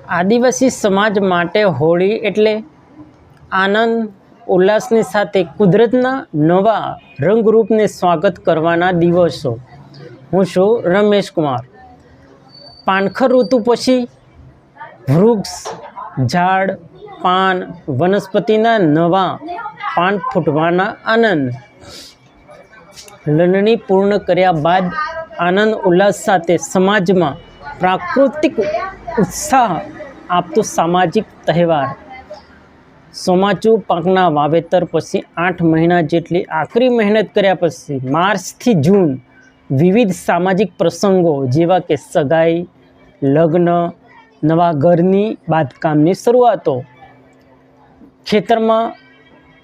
આદિવાસી સમાજ માટે હોળી એટલે આનંદ ઉલ્લાસની સાથે કુદરતના નવા રંગરૂપને સ્વાગત કરવાના દિવસો. હું છું રમેશ કુમાર. પાનખર ઋતુ પછી વૃક્ષ, ઝાડ, પાન, વનસ્પતિના નવા પાન ફૂટવાના આનંદ. લણણી પૂર્ણ કર્યા બાદ આનંદ ઉલ્લાસ સાથે સમાજમાં પ્રાકૃતિક ઉત્સાહ આપતો સામાજિક તહેવાર. ચોમાચું પાકના વાવેતર પછી 8 મહિના જેટલી આકરી મહેનત કર્યા પછી માર્ચથી જૂન વિવિધ સામાજિક પ્રસંગો જેવા કે સગાઈ, લગ્ન, નવા ઘરની બાંધકામની શરૂઆતો, ખેતરમાં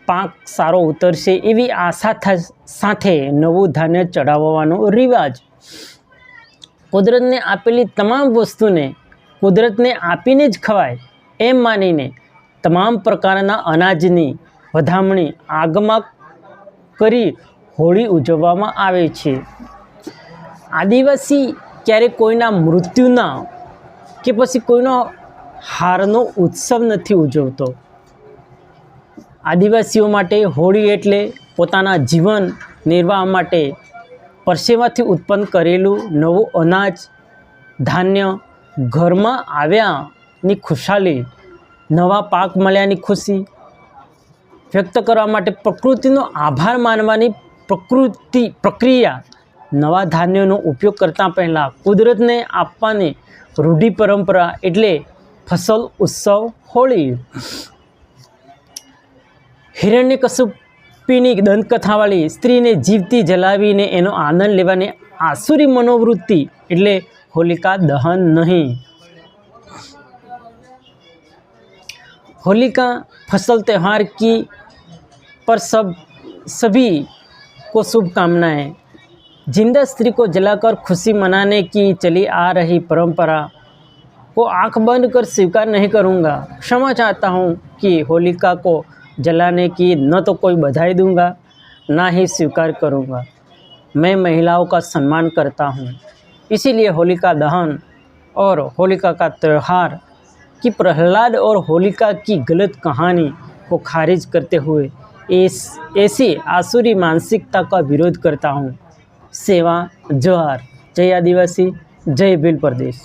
પાક સારો ઉતરશે એવી આશા સાથે નવું ધાન્ય ચડાવવાનો રિવાજ. કુદરતને આપેલી તમામ વસ્તુને કુદરતને આપીને જ ખવાય એમ માનીને તમામ પ્રકારના અનાજની વધામણી આગમાં કરી હોળી ઉજવવામાં આવે છે. આદિવાસી ક્યારેય કોઈના મૃત્યુના કે પછી કોઈનો હારનો ઉત્સવ નથી ઉજવતો. આદિવાસીઓ માટે હોળી એટલે પોતાના જીવન નિર્વાહ માટે પરસેવાથી ઉત્પન્ન કરેલું નવું અનાજ, ધાન્ય ઘરમાં આવ્યાની ખુશાલી, નવા પાક મળ્યાની ખુશી વ્યક્ત કરવા માટે પ્રકૃતિનો આભાર માનવાની પ્રક્રિયા. નવા ધાન્યનો ઉપયોગ કરતાં પહેલાં કુદરતને આપવાની રૂઢિ પરંપરા એટલે ફસલ ઉત્સવ હોળી. હિરણ્યકશ્યપની દંતકથાવાળી સ્ત્રીને જીવતી જલાવીને એનો આનંદ લેવાની આસુરી મનોવૃત્તિ એટલે હોલિકા દહન નહીં. होलिका फसल त्यौहार की पर सभी को शुभकामनाएं. जिंदा स्त्री को जलाकर खुशी मनाने की चली आ रही परंपरा को आंख बंद कर स्वीकार नहीं करूंगा. क्षमा चाहता हूं कि होलिका को जलाने की न तो कोई बधाई दूंगा ना ही स्वीकार करूंगा. मैं महिलाओं का सम्मान करता हूं, इसीलिए होलिका दहन और होलिका का त्यौहार कि प्रहलाद और होलिका की गलत कहानी को खारिज करते हुए ऐसी आसुरी मानसिकता का विरोध करता हूँ. सेवा जोहार. जय आदिवासी, जय भील प्रदेश.